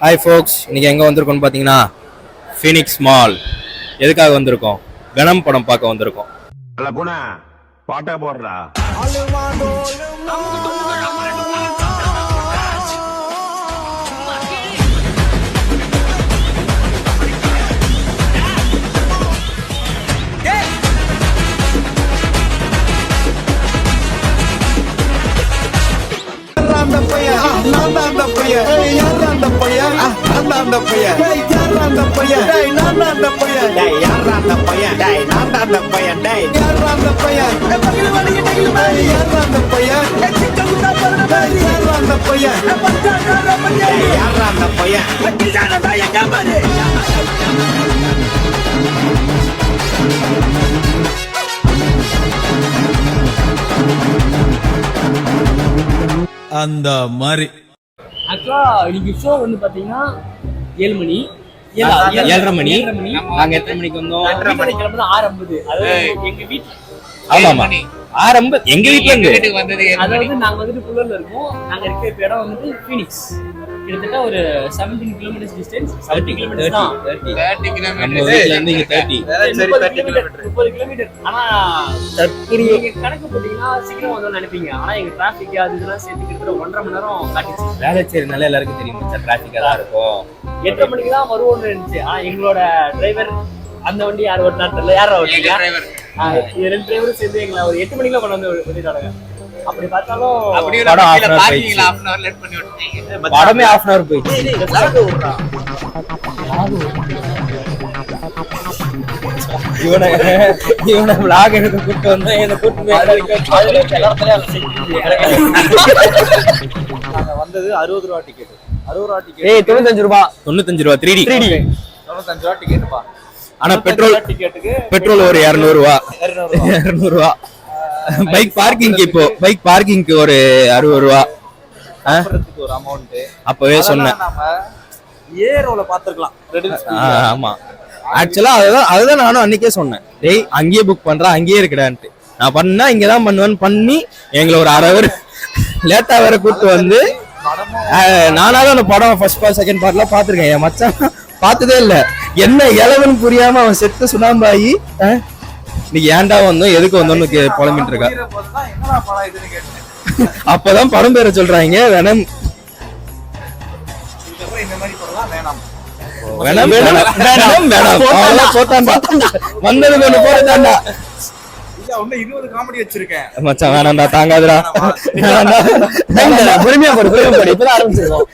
Hi ஃபோக்ஸ், இன்னைக்கு எங்கே வந்திருக்கோம்னு பார்த்தீங்கன்னா ஃபீனிக்ஸ் மால். எதுக்காக வந்திருக்கோம்? வெனம் படம் பார்க்க வந்திருக்கோம். பாட்டா போடுறா அந்த மாதிரி ஆக்சுவலா இன்னைக்கு ஷோ வந்து பாத்தீங்கன்னா 7 மணி 7:30 மணி. நாங்க எத்தனை மணிக்கு வந்தோம்? 6:50. அதாவது எங்க வீட்டுல ஆமா ஆரம்ப எங்க வீட்டுல இருந்து அதாவது நாங்க வந்துட்டு புல்லூர்ல இருக்கோம். நாங்க இருக்க இடம் வந்துட்டு ஃபீனிக்ஸ். கிட்டத்தட்ட ஒரு 17 கிலோமீட்டர்ஸ் டிஸ்டன்ஸ். 30 கிலோமீட்டர் தான். 30 கிலோமீட்டர் நம்ம வீட்ல இருந்து இங்க 30 கிலோமீட்டர். ஆனா நீங்க கணக்கு போட்டீங்கன்னா சீக்கிரம் வந்து நினைப்பீங்க. ஆனா எங்க டிராபிக் அது இதெல்லாம் சேர்த்து கிட்டத்தட்ட 1.5 மணி நேரம் காட்டிச்சு. வேலைச்சேரினால எல்லாருக்கும் தெரியும் டிராபிக்கா தான் இருக்கும். 8 மணிக்கு தான் வருவோம்னு இருந்துச்சு. ஆனா எங்களோட டிரைவர் அந்த வண்டி யார் ஓட்டினா தெரியல. யார் ஓட்டிங்க? ரெண்டு டிரைவரும் சேர்ந்து எங்களை ஒரு 8 மணிக்கு கொண்டு வந்து விட்டுட்டாங்க. அப்படி பார்த்தாலும் படமே half an hour போயிடுச்சு. இவனை vlog எடுக்க கூட்டு வந்தா என்ன கூட்டு வந்தது 60 ரூபா டிக்கெட். 60 ரூபா டிக்கெட். 95 ரூபா 3D 95 ரூபா டிக்கெட்ப்பா. ஆனா பெட்ரோல் ஒரு 200 ரூபா. பைக் பார்க்கிங்க்கு ஒரு 60 ரூபா ஒரு அமௌண்ட். அப்பவே சொன்னேன். நாம ஏரோல பாத்துக்கலாம். ஆமா, ஆக்சுவலா அதுதான் நானும் அன்னைக்கே சொன்னேன். டேய் அங்கேயே புக் பண்றேன், அங்கேயே இருக்கடான்ட்டு. நான் பண்ணா இங்கதான் பண்ணுவேன்னு பண்ணி எங்களை ஒரு 1/2 hour லேட்டா வேற கூப்பிட்டு வந்து நானாலும் அந்த படம் ஃபர்ஸ்ட் பார்ட் செகண்ட் பார்ட்லாம் பாத்துருக்கேன். என் மச்சான் பார்த்ததே இல்ல. என்ன இளவன் புரியாம அவன் செத்து சுனாம்பாயி இன்னைக்கு ஏன்டா வந்தோம் எதுக்கு வந்தோம்னு புலம்பிட்டு இருக்கா. அப்பதான் படம் பேரை சொல்றாங்க. வெனம் வந்ததுக்கு ஒண்ணு போறதாண்டா. மச்சான் வேணாம்டா, தாங்காதுடா. பொறுமையா போடு இப்பதான் ஆரம்பிச்சிருக்கோம்.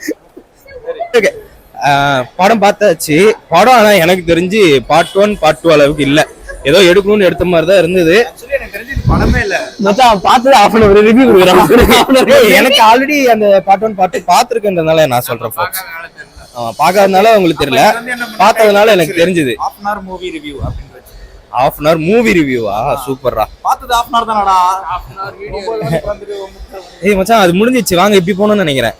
படம் பார்த்தாச்சு. படம் ஆனா எனக்கு தெரிஞ்சு பார்ட் 1 பார்ட் 2 அளவுக்கு இல்ல. ஏதோ எடுக்கணும்னு எடுத்த மாதிரிதான் இருந்தது. எனக்கு ஆல்ரெடி அந்த பார்ட் 1 பார்ட் 2 பாத்துருக்கேன்றதுனால நான் சொல்றேன். பாக்காதனால உங்களுக்கு தெரியல, பார்த்ததுனால எனக்கு தெரிஞ்சது. half an hour மூவி ரிவ்யூவா? சூப்பர்ரா. பார்த்தது half an hour தானடா. ஏய் மச்சான், அது முடிஞ்சிச்சு. வாங்க இப்படி போகணும்னு நினைக்கிறேன்.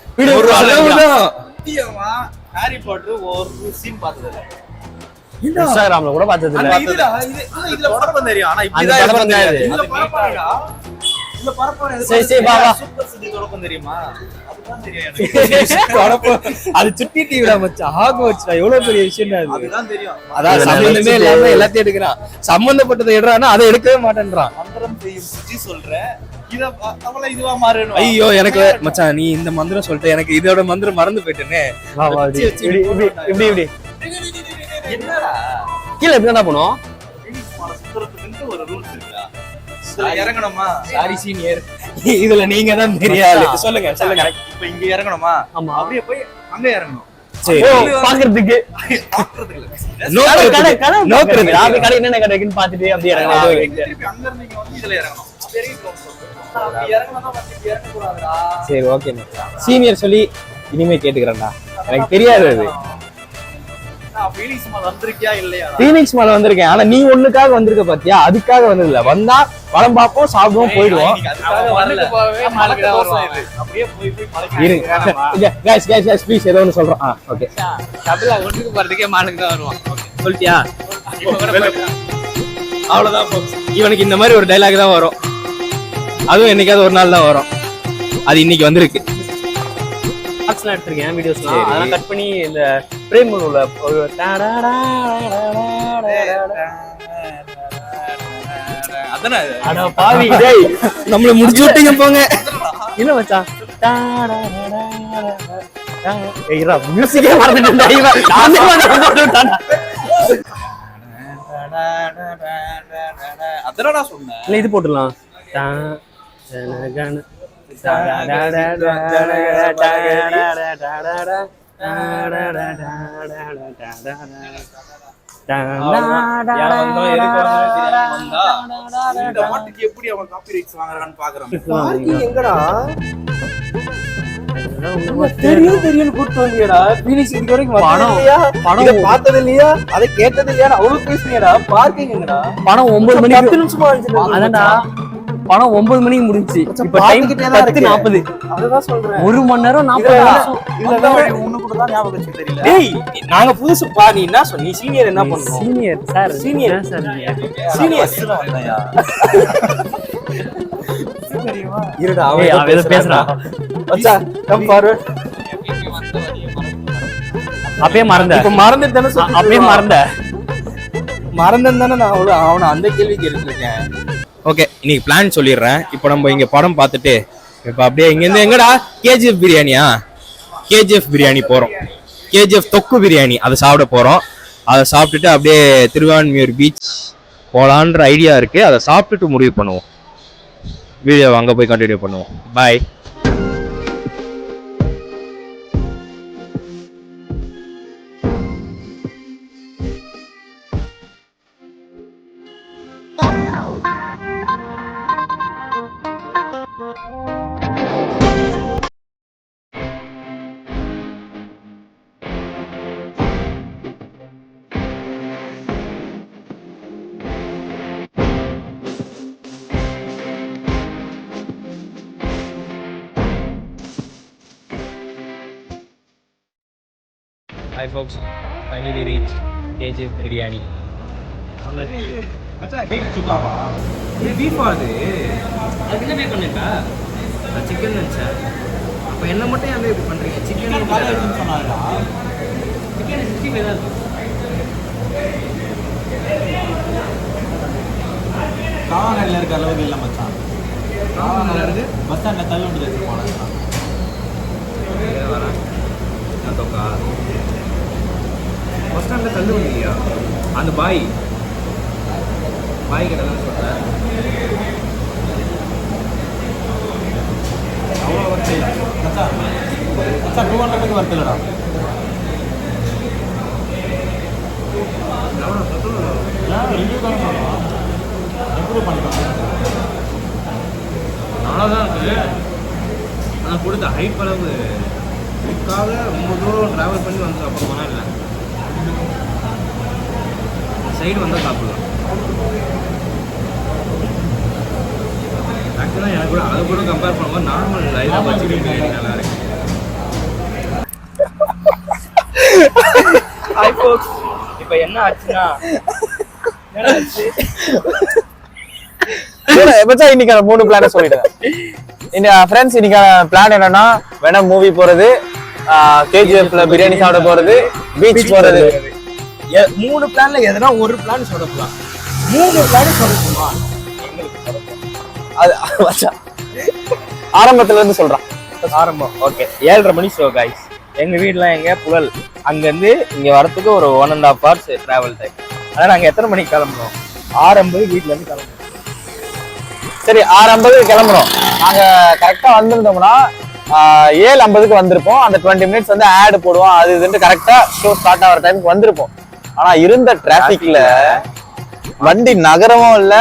ஹாரி பாட்டர் ஒரு சீன் பார்த்தது இன்ஸ்டாகிராம்ல கூட பார்த்தது இல்ல. இதுல படம் தெரியும். ஆனா இப்படி தான் தெரியாது. இதுல பரப்பாடா. இதுல பரப்பாடா. சரி வா வா. சூப்பர் சிட்டி தொடக்கம் தெரியுமா? அதுதான் தெரியும். அது சுட்டி டிவில மச்சான். ஹாக்வர்ட்ஸ்டா எவ்வளவு பெரிய விஷயம் அது. அதுதான் தெரியும். அதான் சம்பந்தமே இல்லாம எல்லாத்தையும் எடுக்கறான். சம்பந்தப்பட்டதை எடுறானா அதை எடுக்கவே மாட்டேன்றான். மந்திரம் செய்யும் சுஜி சொல்றேன். இத அவள இதுவா மாறணும். ஐயோ எனக்கு மச்சான் நீ இந்த மந்திரம் சொல்லிட்டு எனக்கு இதோட மந்திரம் மறந்து போயிட்டேனே. இப்படி என்னடா கீழ எப்படிடா போனோம்? சுத்துறதுக்கு ஒரு ரூல்ஸ் இருக்குடா. இறங்கணுமா? சாரி சீனியர், இதுல நீங்க தான் தெரியாது. சொல்லுங்க. இப்ப இங்க இறங்கணுமா? ஆமா. அப்படியே போய் அங்க இறங்கணும். சரி, பாக்குறதுக்கு நோக்குறது அப்படி கடை என்னென்ன கடை இருக்குன்னு பாத்துட்டு அப்படியே இறங்கலாம். திருப்பி அங்க இருந்து இங்க வந்து இதுல இறங்கணும். அப்படி இறங்கணும். அப்படி இறங்க கூடாதுடா. சரி ஓகே சீனியர் சொல்லி இனிமே கேட்டுக்கிறேன்டா. எனக்கு தெரியாது அது. ஃபீனிக்ஸ் மால் வந்திருக்கியா இல்லையா? ஃபீனிக்ஸ் மால் வந்திருக்கேன். ஆனா நீ ஒண்ணுக்காக வந்திருக்க பாத்தியா? அதுக்காக வந்தது இல்ல. வந்தா படம் பார்ப்போம், சாப்பிடுவோம், போயிடுவோம். அப்படியே போய் guys ப்ளீஸ் ஏதோ ஒன்னு சொல்றோம். ஓகே டபுளா ஒண்ணுக்கு போறதுக்கே மாலுக்கு தான் வருவான். சொல்லிட்டியா? அவ்வளவுதான். இவனுக்கு இந்த மாதிரி ஒரு டைலாக் தான் வரும். அதுவும் என்னைக்காவது ஒரு நாள் தான் வரும். அது இன்னைக்கு வந்திருக்கு. எல்லாம் எடுத்திருக்கேன் வீடியோஸ்லாம். அதெல்லாம் கட் பண்ணி இந்த பிரேம் உள்ள ஒரு அதானே அட பாவி டேய் நம்மள முடிச்சு விட்டீங்க போங்க. இல்ல மச்சான். ஏய்ரா மியூசிக்கே மறந்துட்டேன் இவன். நானே மறந்துட்டேன். அதனடா சொன்னேன். இல்ல இது போட்டுடலாம். இந்த பாட்டுக்கு எப்படி அவன் காப்பிரைட்ஸ் வாங்குறான்னு பாக்குறேன். எங்கடா தெரியும் கூட்டு வந்தியடா. பீனிக்ஸ் இது வரைக்கும் படம் பார்த்தது இல்லையா, அதை கேட்டது இல்லையா, அவ்வளவு பேசுனியடா. பார்க்கிங் எங்கடா? படம் 9 மணிக்கு 10 நிமிஷமா இருந்துச்சு. அதான்டா படம் 9 மணிக்கு முடிஞ்சுச்சு. இப்ப டைம் 10:40. அதுதான் சொல்றேன். 1 மணி நேரம் 40 நிமிஷம். இல்ல ஒண்ணு கூட தான் ஞாபகம் வச்சு தெரியல. டேய் நாங்க புதுசுப்பா. நீ என்ன சொன்ன? சீனியர் என்ன பண்ணுவோம்? Senior sir senior. சீனியர்ஸ்ல வந்தாயா? இருடா ஏய், அவன் ஏதோ பேசுறான். மச்சான் கம் ஃபார்வர்ட். அப்பயே மறந்த. இப்ப மறந்துட்டேன்னு சொல்லி அப்பயே மறந்த. மறந்தேன் தானே நான் அவனை அந்த கேள்வி கேட்டுருக்கேன். ஓகே இன்னைக்கு பிளான் சொல்லிடுறேன். இப்போ நம்ம இங்க படம் பார்த்துட்டு இப்போ அப்படியே இங்கேருந்து எங்கடா கேஜிஎஃப் பிரியாணியா? கேஜிஎஃப் பிரியாணி போகிறோம். கேஜிஎஃப் தொக்கு பிரியாணி அதை சாப்பிட போகிறோம். அதை சாப்பிட்டுட்டு அப்படியே திருவான்மியூர் பீச் போகலான்ற ஐடியா இருக்கு. அதை சாப்பிட்டுட்டு முடிவு பண்ணுவோம். வீடியோ அங்கே போய் கண்டினியூ பண்ணுவோம். பாய். Hi folks, finally reached KGF biryani. அச்சா கேக் சுக்காவா? இது பீஃப் அது. அது என்ன பேக் பண்ணிருக்கா? நான் சிக்கன் நினச்சேன். அப்போ என்ன மட்டும் ஏன் இப்படி பண்ணுறீங்க? சிக்கன் காலை எடுத்துன்னு சொன்னாரா? சிக்கன் 65 தான் இருக்கு. காவாங்கல்ல இருக்க அளவுக்கு இல்லை மச்சான். காவாங்கல்ல இருக்கு பஸ் ஸ்டாண்டில் தள்ளி விட்டு வச்சுருப்பாங்க. வரேன் நான் தொக்கா பஸ் ஸ்டாண்டில் தள்ளு வந்தீங்களா? அந்த பாய் கிட்ட தான் சொல்கிறேன். அவ்வளோ ஒர்த்து இல்லை மச்சான். மச்சான் 200க்கு ஒர்த்து இல்லைடா. ரிவ்யூ தானே சொல்லலாம். இம்ப்ரூவ் பண்ணிக்கலாம். அவ்வளோதான் இருக்குது. நான் கொடுத்த ஹைட் அளவு இதுக்காக ரொம்ப தூரம் ட்ராவல் பண்ணி வந்து அப்புறமா இல்லை சைடு வந்தால் சாப்பிடலாம். ஆக்சுவலாக எனக்கு கூட அதை கூட கம்பேர் பண்ணும்போது நார்மல் ஹைதராபாத் சிக்கன் பிரியாணி நல்லா இருக்கு. ஹாய் ஃபோக்ஸ், இப்போ என்ன ஆச்சுன்னா இன்னைக்கான 3 பிளான சொல்லிடுறேன். ஃப்ரெண்ட்ஸ் இன்னைக்கான பிளான் என்னன்னா வேணாம் மூவி போறது, கேஜிஎஃப்ல பிரியாணி சாப்பிட போறது, பீச் போறது. 3 பிளான்ல எதனா ஒரு பிளான் சொதப்பலாம். 3 பிளான் சொதப்புமா? அது மச்சான், ஆரம்பத்துல இருந்து சொல்றான். ஆரம்பம் ஓகே. 7:30 மணி ஷோ கைஸ். எங்க வீட்டுல எங்க புழல் அங்கேருந்து இங்க வரத்துக்கு ஒரு 1.5 hours டிராவல் டைம். அதான் நாங்க எத்தனை மணிக்கு கிளம்புறோம்? 6:50 வீட்டுல இருந்து கிளம்புறோம். சரி 6:50 கிளம்புறோம். நாங்க கரெக்டா வந்திருந்தோம்னா 7:50க்கு வந்திருப்போம். அந்த 20 மினிட்ஸ் வந்து ஆட் போடுவோம், அது இதுன்னு கரெக்டா ஷோ ஸ்டார்ட் ஆகிற டைமுக்கு வந்திருப்போம். ஆனா இருந்த டிராபிக்ல வண்டி நகரமும் இல்ல,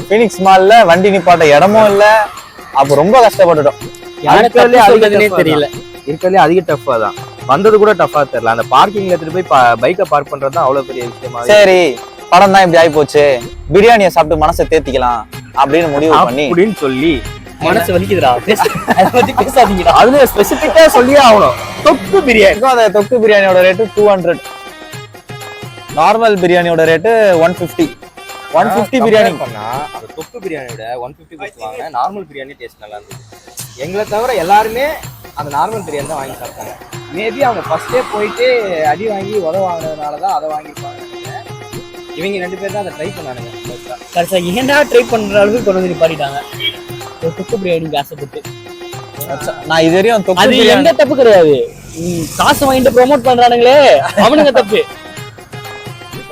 பீனிக்ஸ் மால்ல வண்டி நிப்பாட்ட இடமும் இல்ல. அப்ப ரொம்ப கஷ்டப்பட்டுட்டோம். தெரியல. இருக்கிறதுலே அதிக டஃபா தான். வந்தது கூட டஃபா தெரியல. அந்த பார்க்கிங்ல எடுத்துட்டு போய் பைக்கை பார்க் பண்றது தான் அவ்வளவு பெரிய விஷயமா. சரி படம் தான் இப்படி ஆகி போச்சு, பிரியாணியை சாப்பிட்டு மனசை தேத்திக்கலாம் அப்படின்னு முடிவு பண்ணி அப்படின்னு சொல்லி மனசு வலிக்குதுடா. அதை பத்தி பேசாதீங்கடா. அதுல ஸ்பெசிபிக்கா சொல்லியே ஆகணும். தொக்கு பிரியாணி. அந்த தொக்கு பிரியாணியோட ரேட்டு 200, நார்மல் பிரியாணியோட ரேட்டு 150. 150 பிரியாணி பண்ணா அந்த தொக்கு பிரியாணியோட 150 கொடுத்துவாங்க. நார்மல் பிரியாணி டேஸ்ட் நல்லா இருந்தது. எங்களை தவிர எல்லாருமே அந்த நார்மல் பிரியாணி தான் வாங்கி சாப்பிட்டாங்க. மேபி அவங்க ஃபர்ஸ்டே போயிட்டு அடி வாங்கி வாங்கினதுனால தான் அதை வாங்கியிருப்பாங்க. இவங்க 2 பேர் தான் அதை ட்ரை பண்ணானுங்க. கடைசியாக ஏன்டா ட்ரை பண்ற அளவுக்கு கொண்டு வந்து நிப்பாட்டிட்டாங்க ஒரு தொக்கு பிரியாணிக்கு ஆசைப்பட்டு. நான் இது வரையும் தொக்கு அது பிரியாணி எந்த தப்பு கிடையாது. காசு வாங்கிட்டு ப்ரோமோட் பண்றானுங்களே அவனுங்க தப்பு.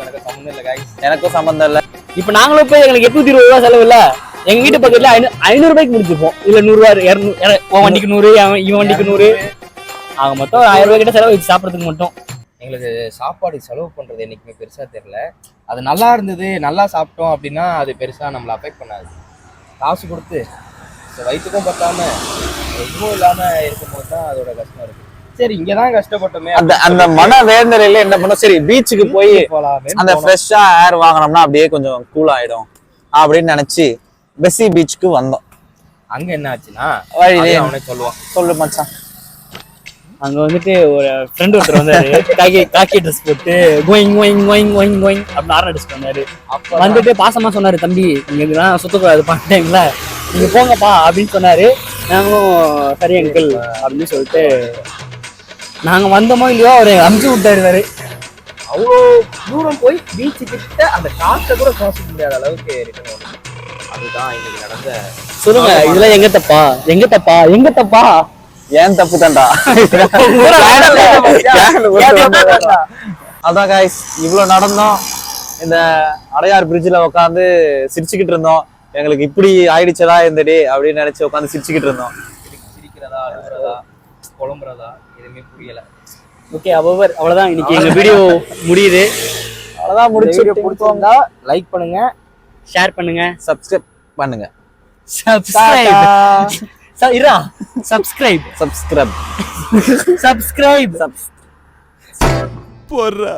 எனக்கு சம்மந்தம் இல்லை guys. எனக்கும் சம்பந்தம் இல்ல. இப்ப நாங்களும் போய் எங்களுக்கு 820 ரூபா செலவு இல்ல, எங்க வீட்டு பக்கத்துல 500 ரூபாய்க்கு முடிச்சிருப்போம். இல்ல 100 ரூபா 200, உன் வண்டிக்கு 100, இவன் வண்டிக்கு 100, ஆக மொத்தம் 1000 ரூபாய் கிட்ட செலவு வச்சு சாப்பிடறதுக்கு மட்டும். எங்களுக்கு சாப்பாடு செலவு பண்றது என்னைக்குமே பெருசா தெரியல. அது நல்லா இருந்தது, நல்லா சாப்பிட்டோம் அப்படின்னா அது பெருசா நம்மளை அஃபெக்ட் பண்ணாது. காசு கொடுத்து வயிற்றுக்கும் பத்தாம எதுவும் இல்லாம இருக்கும்போது தான் அதோட கஷ்டம் இருக்கு. சரி இங்கதான் கஷ்டப்பட்டோமே, அந்த மன வேதனையில என்ன பண்ணோம், சரி பீச்சுக்கு போய் அந்த ஃப்ரெஷ்ஷா ஏர் வாங்கினோம்னா அப்படியே கொஞ்சம் கூல் ஆயிடும் அப்படின்னு நினைச்சு பெஸ்ஸி பீச்சுக்கு வந்தோம். அங்க என்ன ஆச்சுன்னா வழியிலே அவனே சொல்லுவான். சொல்லு மச்சான். அங்க வந்துட்டு ஒரு ஃப்ரெண்ட் ஒருத்தர் வந்தாரு, காக்கி ட்ரெஸ் போட்டு going going going going going அப்படின்னு ஆரம் அடிச்சுட்டு வந்தாரு. அப்ப வந்துட்டு பாசமா சொன்னாரு, தம்பி இங்க இதெல்லாம் சுத்தக்கூடாது பண்ணிட்டீங்களா, நீங்க போங்கப்பா அப்படின்னு சொன்னாரு. நாங்களும் சரி அங்கிள் அப்படின்னு சொல்லிட்டு நாங்க வந்தோமோ இல்லையோ அவரு அமுச்சு விட்டாரு. அவ்வளோ தூரம் போய் பீச்சு கிட்ட அந்த காசை கூட சுவாசிக்க முடியாத அளவுக்கு ரிட்டர்ன் வரும். அதுதான் இன்னைக்கு நடந்த. சொல்லுங்க, இதெல்லாம் எங்க தப்பா எங்க தப்பா எங்க தப்பா? ஏன் தப்பு தான்டா. அதான் guys, இவ்வளவு நடந்தோம். இந்த அடையார் பிரிட்ஜ்ல உட்காந்து சிரிச்சுக்கிட்டு இருந்தோம். எங்களுக்கு இப்படி ஆயிடுச்சதா இந்த டே அப்படின்னு நினைச்சு உட்காந்து சிரிச்சுக்கிட்டு இருந்தோம். சிரிக்கிறதா அழுகிறதா புலம்புறதா எதுவுமே புரியல. ஓகே, அவ்வளவுதான் இன்னைக்கு எங்க வீடியோ முடியுது. அவ்வளவுதான் முடிச்சு. பிடிச்சிருந்தா லைக் பண்ணுங்க, ஷேர் பண்ணுங்க, சப்ஸ்கிரைப் பண்ணுங்க. சப்ஸ்கிரைப் போடுறா.